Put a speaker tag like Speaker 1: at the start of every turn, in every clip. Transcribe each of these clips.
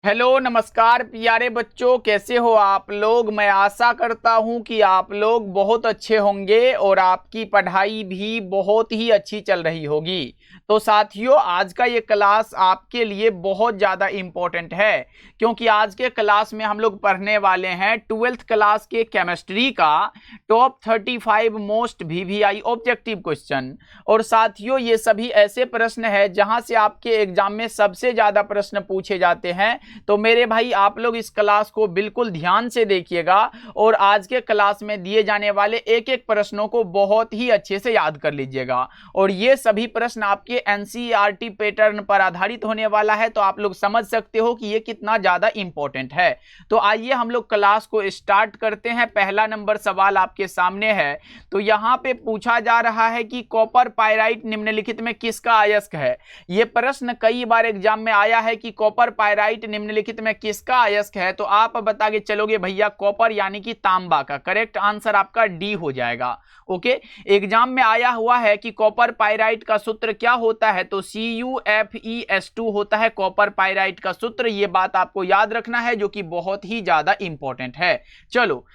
Speaker 1: Hello नमस्कार प्यारे बच्चों, कैसे हो आप लोग। मैं आशा करता हूं कि आप लोग बहुत अच्छे होंगे और आपकी पढ़ाई भी बहुत ही अच्छी चल रही होगी। तो साथियों, आज का ये क्लास आपके लिए बहुत ज़्यादा इम्पोर्टेंट है, क्योंकि आज के क्लास में हम लोग पढ़ने वाले हैं 12th क्लास के केमिस्ट्री का top 35 most VVI objective question. और साथियों, ये सभी ऐसे प्रश्न है जहां से आपके एग्जाम में सबसे ज़्यादा प्रश्न पूछे जाते हैं। तो मेरे भाई, आप लोग इस क्लास को बिल्कुल ध्यान से देखिएगा और आज के क्लास में दिए जाने वाले एक एक प्रश्नों को बहुत ही अच्छे से याद कर लीजिएगा। और ये सभी प्रश्न आपके एनसीईआरटी पैटर्न पर आधारित होने वाला है, तो आप लोग समझ सकते हो कि ये कितना ज्यादा इंपॉर्टेंट है। तो आइए हम लोग क्लास को स्टार्ट करते हैं। पहला नंबर सवाल आपके सामने है। तो यहाँ पे पूछा जा रहा है कि कॉपर पाइराइट निम्नलिखित में किसका अयस्क है। ये प्रश्न कई बार एग्जाम में आया है कि कॉपर पाइराइट निम्नलिखित में किसका अयस्क है। तो आप बता के चलोगे भैया कॉपर यानी कि तांबा का। करेक्ट आंसर आपका डी हो जाएगा। ओके, एग्जाम में आया हुआ है कि कॉपर पाइराइट का सूत्र क्या होता है। तो CuFeS2 होता है कॉपर पाइराइट का सूत्र। ये बात आपको याद रखना है, जो कि बहुत ही ज्यादा इंपॉर्टेंट है। चलो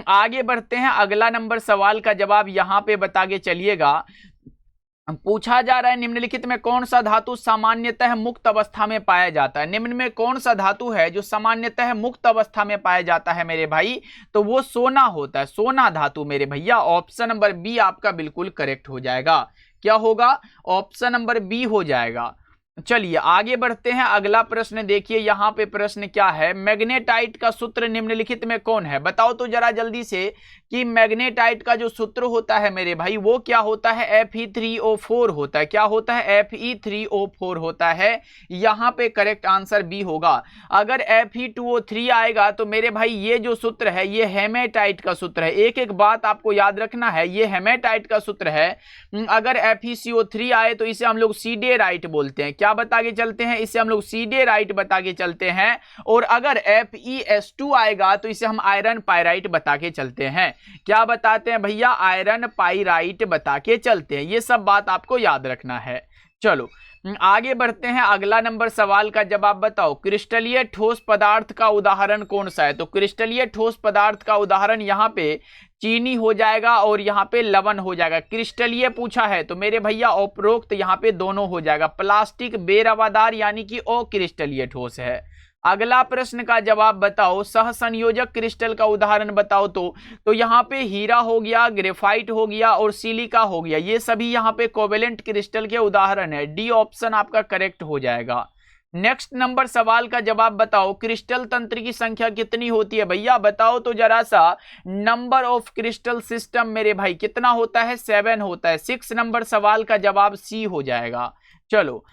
Speaker 1: आगे बढ़ते हैं। अगला नंबर सवाल का जवाब यहां पे बता के चलिएगा। पूछा जा रहा है निम्नलिखित में कौन सा धातु सामान्यतः मुक्त अवस्था में पाया जाता है। निम्न में कौन सा धातु है जो सामान्यतः मुक्त अवस्था में पाया जाता है मेरे भाई। तो वो सोना होता है, सोना धातु मेरे भैया। ऑप्शन नंबर बी आपका बिल्कुल करेक्ट हो जाएगा। क्या होगा? ऑप्शन नंबर बी हो जाएगा। चलिए आगे बढ़ते हैं। अगला प्रश्न देखिए, यहां पे प्रश्न क्या है। मैग्नेटाइट का सूत्र निम्नलिखित में कौन है। बताओ तो जरा जल्दी से कि मैग्नेटाइट का जो सूत्र होता है मेरे भाई वो क्या होता है। Fe3O4 होता है। क्या होता है? Fe3O4 होता है। यहां पे करेक्ट आंसर बी होगा। अगर Fe2O3 आएगा तो मेरे भाई ये जो सूत्र है ये हेमेटाइट का सूत्र है। एक एक बात आपको याद रखना है, ये हेमेटाइट का सूत्र है। अगर FeCO3 आए तो इसे हम लोग सीडेराइट बोलते हैं। क्या बता के चलते हैं? इसे हम लोग सीडेराइट बता के चलते हैं। और अगर FeS2 आएगा तो इसे हम आयरन पाइराइट बता के चलते हैं। क्या बताते हैं भैया? आयरन पाइराइट बता के चलते हैं। ये सब बात आपको याद रखना है। चलो आगे बढ़ते हैं। अगला नंबर सवाल का जवाब बताओ। क्रिस्टलीय ठोस पदार्थ का उदाहरण कौन सा है। तो क्रिस्टलीय ठोस पदार्थ का उदाहरण यहाँ पे चीनी हो जाएगा और यहाँ पे लवण हो जाएगा। क्रिस्टलीय पूछा है तो मेरे भैया उपरोक्त यहाँ पे दोनों हो जाएगा। प्लास्टिक बेरवादार यानी कि अक्रिस्टलीय ठोस है। अगला प्रश्न का जवाब बताओ। सहसंयोजक क्रिस्टल का उदाहरण बताओ। तो यहाँ पे हीरा हो गया, ग्रेफाइट हो गया और सिलिका हो गया। ये सभी यहाँ पे कोवेलेंट क्रिस्टल के उदाहरण है। डी ऑप्शन आपका करेक्ट हो जाएगा। नेक्स्ट नंबर सवाल का जवाब बताओ। क्रिस्टल तंत्र की संख्या कितनी होती है भैया? बताओ तो जरा सा। नंबर ऑफ क्रिस्टल सिस्टम मेरे भाई कितना होता है? 7 होता है। 6 नंबर सवाल का जवाब सी हो जाएगा। चलो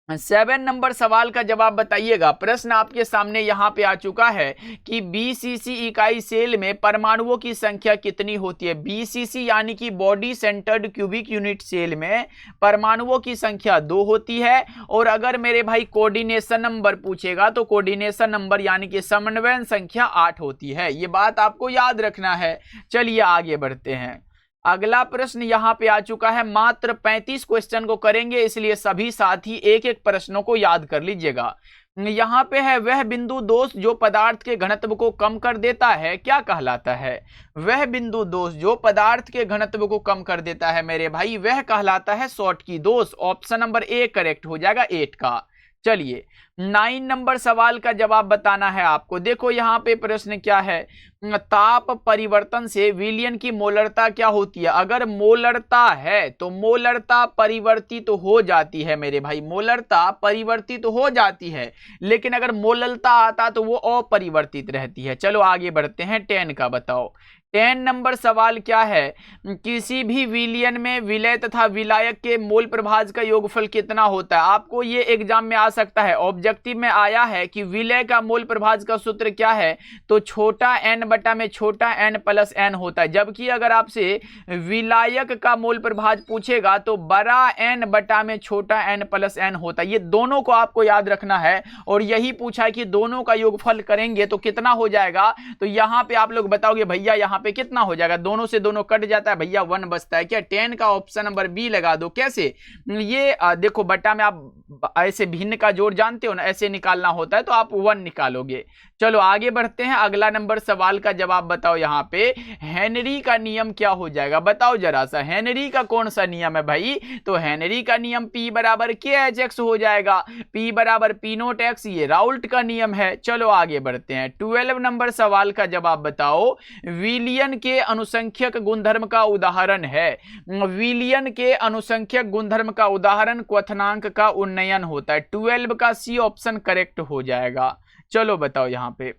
Speaker 1: 7 नंबर सवाल का जवाब बताइएगा। प्रश्न आपके सामने यहां पे आ चुका है कि BCC इकाई सेल में परमाणुओं की संख्या कितनी होती है। BCC यानी कि body centred cubic unit cell में परमाणुओं की संख्या 2 होती है। और अगर मेरे भाई कोऑर्डिनेशन नंबर पूछेगा तो कोऑर्डिनेशन नंबर यानी कि समन्वयन संख्या 8 होती है। ये बात आपको याद रखना है। चलिए आगे बढ़ते हैं। अगला प्रश्न यहां पे आ चुका है। मात्र 35 क्वेश्चन को करेंगे, इसलिए सभी साथी एक एक प्रश्नों को याद कर लीजिएगा। यहां पे है वह बिंदु दोष जो पदार्थ के घनत्व को कम कर देता है, क्या कहलाता है। वह बिंदु दोष जो पदार्थ के घनत्व को कम कर देता है मेरे भाई, वह कहलाता है शॉटकी दोष। ऑप्शन नंबर ए करेक्ट हो जाएगा 8 का। चलिए 9 नंबर सवाल का जवाब बताना है आपको। देखो यहाँ पे प्रश्न क्या है। ताप परिवर्तन से विलयन की मोलरता क्या होती है। अगर मोलरता है तो मोलरता परिवर्तित तो हो जाती है मेरे भाई। मोलरता परिवर्तित तो हो जाती है, लेकिन अगर मोललता आता तो वो अपरिवर्तित रहती है। चलो आगे बढ़ते हैं। 10 का बताओ। 10 नंबर सवाल क्या है। किसी भी विलयन में विलय तथा विलायक के मोल प्रभाज का योगफल कितना होता है। आपको ये एग्जाम में आ सकता है। ऑब्जेक्टिव में आया है कि विलय का मोल प्रभाज का सूत्र क्या है। तो छोटा n बटा में छोटा n प्लस n होता है। जबकि अगर आपसे विलायक का मोल प्रभाज पूछेगा तो बड़ा n बटा में छोटा n प्लस n होता है। ये दोनों को आपको याद रखना है। और यही पूछा है कि दोनों का योगफल करेंगे तो कितना हो जाएगा। तो यहाँ पे आप लोग बताओगे भैया यहाँ पे कितना हो जाएगा, दोनों से दोनों कट जाता है भैया, 1 बचता है। क्या 10 का ऑप्शन नंबर बी लगा दो। कैसे, ये देखो बट्टा में आप ऐसे भिन्न का जोड़ जानते हो ना, ऐसे निकालना होता है तो आप 1 निकालोगे। चलो आगे बढ़ते हैं, अगला नंबर सवाल का जवाब बताओ। यहाँ पे हेनरी का नियम क्या हो जाएगा, बताओ जरा सा। हेनरी का कौन सा नियम है भाई, तो हेनरी का नियम P बराबर KH हो जाएगा, P बराबर P नोट X, ये राउल्ट का नियम है। चलो आगे बढ़ते हैं, 12 नंबर सवाल का जवाब बताओ। विलियन के अनुसंख्यक गुणधर्म का उदाहरण है, विलियन के अनुसंख्यक गुणधर्म का उदाहरण क्वथनांक का उन्नयन होता है। 12 का सी ऑप्शन करेक्ट हो जाएगा। चलो बताओ, यहाँ पे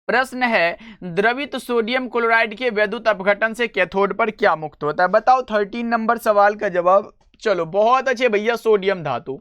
Speaker 1: प्रश्न है, द्रवित सोडियम क्लोराइड के वैद्युत अपघटन से कैथोड पर क्या मुक्त होता है, बताओ। 13 नंबर सवाल का जवाब। चलो बहुत अच्छे भैया, सोडियम धातु,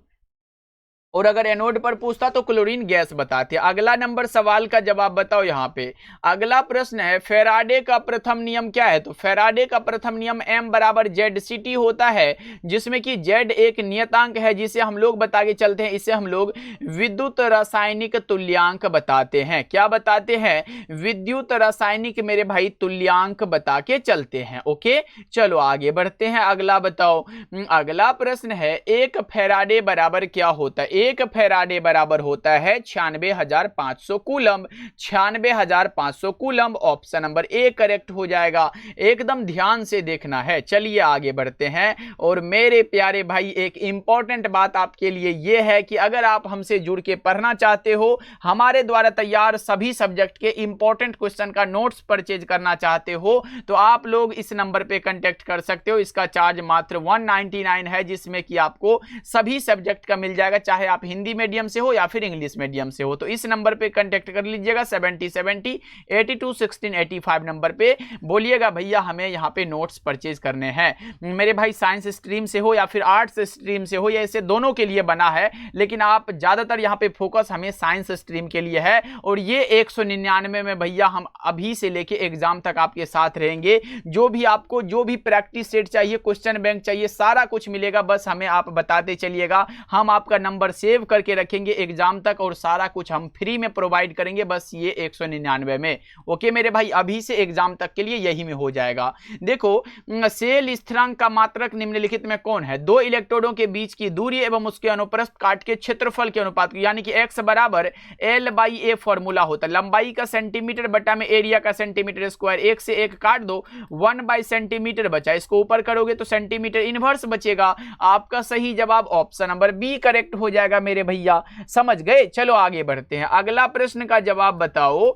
Speaker 1: और अगर एनोड पर पूछता तो क्लोरीन गैस बताते। अगला नंबर सवाल का जवाब बताओ। यहाँ पे अगला प्रश्न है, फैराडे का प्रथम नियम क्या है, तो फैराडे का प्रथम नियम M बराबर ZCT होता है, जिसमें कि Z एक नियतांक है जिसे हम लोग बता के चलते हैं, इसे हम लोग विद्युत रासायनिक तुल्यांक बताते हैं। क्या बताते हैं, विद्युत रासायनिक मेरे भाई तुल्यांक बता के चलते हैं। ओके, चलो आगे बढ़ते हैं, अगला बताओ। अगला प्रश्न है, एक फैराडे बराबर क्या होता है, एक फैराडे बराबर होता है 96,500 coulomb, 96,500 coulomb, option number A correct हो जाएगा। एकदम ध्यान से देखना है। चलिए आगे बढ़ते हैं, और मेरे प्यारे भाई एक इंपॉर्टेंट बात आपके लिए यह है कि अगर आप हमसे जुड़ के पढ़ना चाहते हो, हमारे द्वारा तैयार सभी सब्जेक्ट के इंपॉर्टेंट क्वेश्चन का नोट्स परचेज करना चाहते हो, तो आप लोग इस नंबर पे कांटेक्ट कर सकते हो। इसका चार्ज मात्र 199 है, जिसमें कि आपको सभी सब्जेक्ट का मिल जाएगा, चाहे आप हिंदी मीडियम से हो या फिर इंग्लिश मीडियम से हो। तो इस नंबर पे कांटेक्ट कर लीजिएगा, 7070 82 16 85 नंबर पे बोलिएगा भैया हमें यहाँ पे नोट्स परचेज करने हैं। मेरे भाई साइंस स्ट्रीम से हो या फिर आर्ट्स स्ट्रीम से हो, या ऐसे दोनों के लिए बना है, लेकिन आप ज्यादातर यहाँ पे फोकस हमें साइंस स्ट्रीम के लिए है। और ये 199 में भैया हम अभी से लेके एग्जाम तक आपके साथ रहेंगे। जो भी आपको जो भी प्रैक्टिस सेट चाहिए, क्वेश्चन बैंक चाहिए, सारा कुछ मिलेगा, बस हमें आप बताते चलिएगा। हम आपका नंबर सेव करके रखेंगे एग्जाम तक, और सारा कुछ हम फ्री में प्रोवाइड करेंगे, बस ये 199 में। ओके मेरे भाई, अभी से एग्जाम तक के लिए यही में हो जाएगा। देखो, सेल स्थिरांक का मात्रक निम्नलिखित में कौन है, दो इलेक्ट्रोडों के बीच की दूरी एवं उसके अनुप्रस्थ काट के क्षेत्रफल के अनुपात, यानी कि x बराबर L/A फॉर्मूला होता है। लंबाई का सेंटीमीटर बटा में एरिया का सेंटीमीटर स्क्वायर, एक से एक काट दो, 1 सेंटीमीटर बचा, इसको ऊपर करोगे तो सेंटीमीटर इनवर्स बचेगा। आपका सही जवाब ऑप्शन नंबर बी करेक्ट हो जाएगा मेरे भैया, समझ गए। चलो आगे बढ़ते हैं, अगला प्रश्न का जवाब बताओ।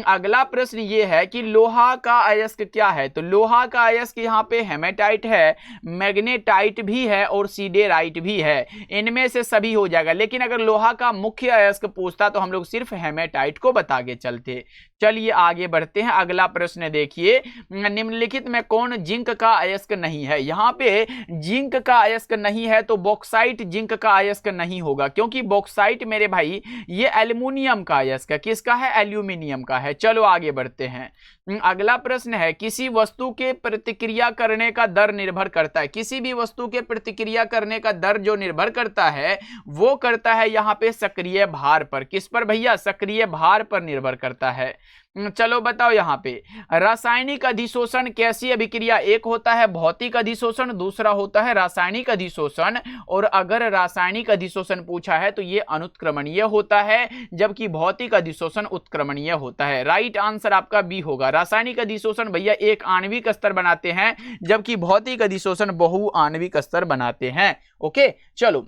Speaker 1: अगला प्रश्न ये है कि लोहा का अयस्क क्या है, तो लोहा का अयस्क यहाँ पे हेमेटाइट है, मैग्नेटाइट भी है और सीडेराइट भी है, इनमें से सभी हो जाएगा। लेकिन अगर लोहा का मुख्य अयस्क पूछता तो हम लोग सिर्फ हेमेटाइट को बता के चलते। चलिए आगे बढ़ते हैं, अगला प्रश्न देखिए, निम्नलिखित में कौन जिंक का अयस्क नहीं है। यहाँ पे जिंक का अयस्क नहीं है तो बॉक्साइट जिंक का अयस्क नहीं होगा, क्योंकि बॉक्साइट मेरे भाई ये एल्युमिनियम का अयस्क है। किसका है, एल्यूमिनियम का है। चलो आगे बढ़ते हैं, अगला प्रश्न है, किसी वस्तु के प्रतिक्रिया करने का दर निर्भर करता है, किसी भी वस्तु के प्रतिक्रिया करने का दर जो निर्भर करता है वो करता है यहाँ पे सक्रिय भार पर। किस पर भैया, सक्रिय भार पर निर्भर करता है। चलो बताओ, यहाँ पे रासायनिक अधिशोषण कैसी अभिक्रिया, एक होता है भौतिक अधिशोषण, दूसरा होता है रासायनिक अधिशोषण। और अगर रासायनिक अधिशोषण पूछा है तो ये अनुत्क्रमणीय होता है, जबकि भौतिक अधिशोषण उत्क्रमणीय होता है। राइट आंसर आपका बी होगा। रासायनिक अधिशोषण भैया एक आणविक स्तर बनाते हैं, जबकि भौतिक अधिशोषण बहुआण्विक स्तर बनाते हैं। ओके चलो,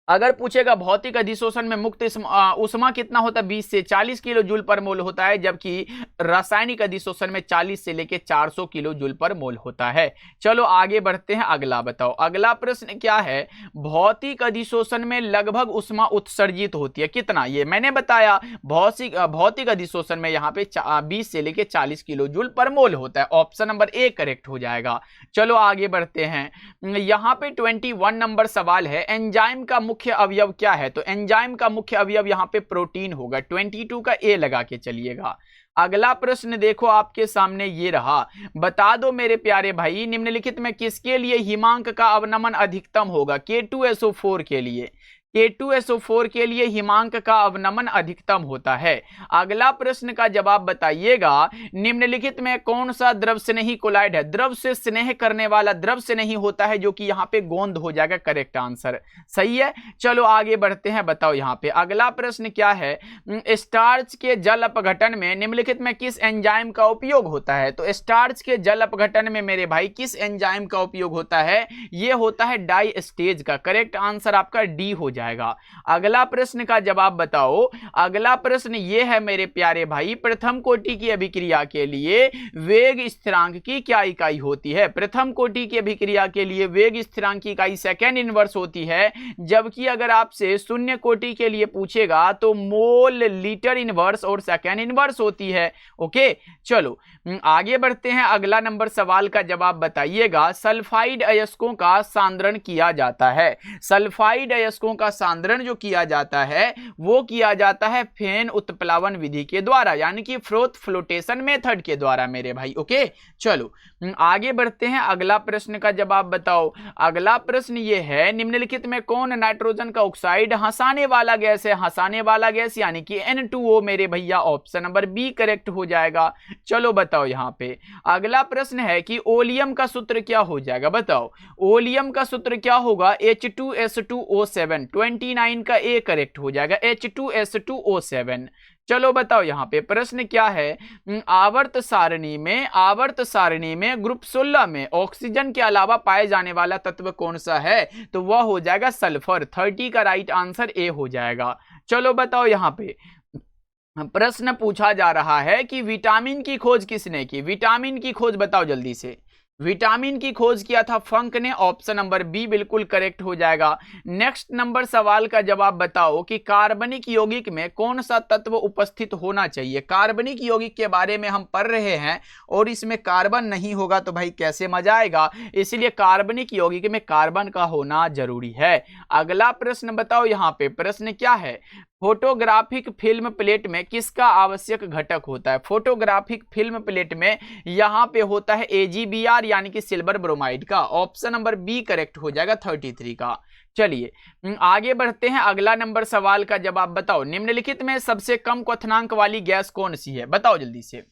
Speaker 1: अगर पूछेगा भौतिक अधिशोषण में मुक्त उष्मा कितना होता है, 20 से 40 किलो जूल पर मोल होता है, जबकि रासायनिक अधिशोषण में 40 से लेके 400 किलो जूल पर मोल होता है। चलो आगे बढ़ते हैं, अगला बताओ। अगला प्रश्न क्या है, भौतिक अधिशोषण में लगभग उष्मा उत्सर्जित होती है, कितना, ये मैंने बताया। भौतिक अधिशोषण में यहाँ पे 20 से लेके 40 किलो जूल पर मोल होता है, ऑप्शन नंबर ए करेक्ट हो जाएगा। चलो आगे बढ़ते हैं, यहाँ पे 21 नंबर सवाल है, एंजाइम का मुख्य अवयव क्या है, तो एंजाइम का मुख्य अवयव यहाँ पे प्रोटीन होगा। 22 का ए लगा के चलिएगा। अगला प्रश्न देखो आपके सामने ये रहा, बता दो मेरे प्यारे भाई, निम्नलिखित में किसके लिए हिमांक का अवनमन अधिकतम होगा, K2SO4 के लिए। K2SO4 के लिए हिमांक का अवनमन अधिकतम होता है। अगला प्रश्न का जवाब बताइएगा, निम्नलिखित में कौन सा द्रव स्नेही कोलाइड है? द्रव से स्नेह करने वाला द्रव स्नेही होता है, जो कि यहाँ पे गोंद हो जाएगा करेक्ट आंसर। सही है, चलो आगे बढ़ते हैं। बताओ यहाँ पे अगला प्रश्न क्या है, स्टार्च के जल अपघटन में निम्नलिखित में किस एंजाइम का उपयोग होता है? तो स्टार्च के जल अपघटन में मेरे भाई किस एंजाइम का उपयोग होता है? यह होता है डाइस्टेज का। करेक्ट आंसर आपका डी हो जाएगा। अगला प्रश्न का जवाब बताओ। अगला प्रश्न यह है मेरे प्यारे भाई, प्रथम कोटि की अभिक्रिया के लिए वेग स्थिरांक की क्या इकाई होती है? प्रथम कोटि की अभिक्रिया के लिए वेग स्थिरांक की इकाई सेकेंड इनवर्स होती है, जबकि अगर आपसे शून्य कोटि के लिए पूछेगा तो मोल लीटर इनवर्स और सेकेंड इनवर्स होती है। ओके, चलो आगे बढ़ते हैं। अगला नंबर सवाल का जवाब बताइएगा, सल्फाइड अयस्कों का सांद्रण किया जाता है। सल्फाइड अयस्कों का सांद्रण जो किया जाता है वो किया जाता है फेन उत्प्लावन विधि के द्वारा, यानी कि फ्रोथ फ्लोटेशन मेथड के द्वारा मेरे भाई। ओके, चलो आगे बढ़ते हैं। अगला प्रश्न का जवाब बताओ। अगला प्रश्न ये है, निम्नलिखित में कौन नाइट्रोजन का ऑक्साइड हंसाने वाला गैस है? हंसाने वाला गैस यानी कि N2O मेरे भैया, ऑप्शन नंबर बी करेक्ट हो जाएगा। चलो बताओ यहाँ पे अगला प्रश्न है कि ओलियम का सूत्र क्या हो जाएगा? बताओ ओलियम का सूत्र क्या होगा? H2S2O7, 29 का ए करेक्ट हो जाएगा, H2S2O7। चलो बताओ यहाँ पे प्रश्न क्या है, आवर्त सारणी में ग्रुप 16 में ऑक्सीजन के अलावा पाए जाने वाला तत्व कौन सा है? तो वह हो जाएगा सल्फर। 30 का राइट आंसर ए हो जाएगा। चलो बताओ यहाँ पे प्रश्न पूछा जा रहा है कि विटामिन की खोज किसने की? विटामिन की खोज बताओ जल्दी से। विटामिन की खोज किया था फंक ने, ऑप्शन नंबर बी बिल्कुल करेक्ट हो जाएगा। नेक्स्ट नंबर सवाल का जवाब बताओ कि कार्बनिक यौगिक में कौन सा तत्व उपस्थित होना चाहिए? कार्बनिक यौगिक के बारे में हम पढ़ रहे हैं और इसमें कार्बन नहीं होगा तो भाई कैसे मजा आएगा, इसलिए कार्बनिक यौगिक में कार्बन का होना जरूरी है। अगला प्रश्न बताओ यहाँ पे प्रश्न क्या है, फोटोग्राफिक फिल्म प्लेट में किसका आवश्यक घटक होता है? फोटोग्राफिक फिल्म प्लेट में यहां पे होता है AgBr यानी कि सिल्वर ब्रोमाइड का, ऑप्शन नंबर बी करेक्ट हो जाएगा 33 का। चलिए आगे बढ़ते हैं। अगला नंबर सवाल का जवाब बताओ, निम्नलिखित में सबसे कम क्वथनांक वाली गैस कौन सी है? बताओ जल्दी से।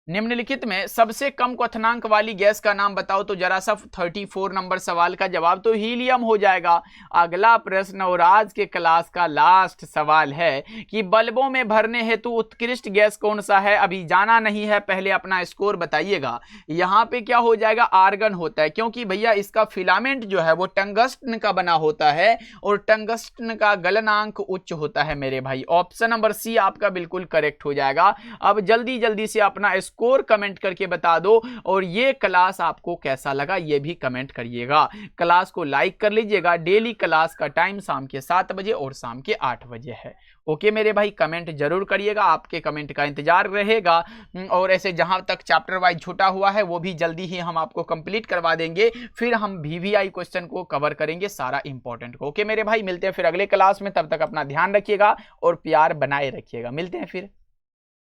Speaker 1: निम्नलिखित में सबसे कम क्वथनांक वाली गैस का नाम बताओ। तो जरा सा 34 नंबर सवाल का जवाब तो हीलियम हो जाएगा। अगला प्रश्न और आज के क्लास का लास्ट सवाल है कि बल्बों में भरने हेतु उत्कृष्ट गैस कौन सा है? अभी जाना नहीं है, पहले अपना स्कोर बताइएगा। यहाँ पे क्या हो जाएगा, आर्गन होता है, क्योंकि भैया इसका फिलामेंट जो है वो टंगस्टन का बना होता है और टंगस्टन का गलनांक उच्च होता है मेरे भाई। ऑप्शन नंबर सी आपका बिल्कुल करेक्ट हो जाएगा। अब जल्दी जल्दी से अपना स्कोर कमेंट करके बता दो और ये क्लास आपको कैसा लगा ये भी कमेंट करिएगा। क्लास को लाइक कर लीजिएगा। डेली क्लास का टाइम शाम के 7 बजे और शाम के 8 बजे है। ओके मेरे भाई, कमेंट जरूर करिएगा, आपके कमेंट का इंतजार रहेगा। और ऐसे जहां तक चैप्टर वाइज छूटा हुआ है वो भी जल्दी ही हम आपको कंप्लीट करवा देंगे। फिर हम VVI क्वेश्चन को कवर करेंगे, सारा इंपॉर्टेंट को। ओके मेरे भाई, मिलते हैं फिर अगले क्लास में। तब तक अपना ध्यान रखिएगा और प्यार बनाए रखिएगा। मिलते हैं फिर।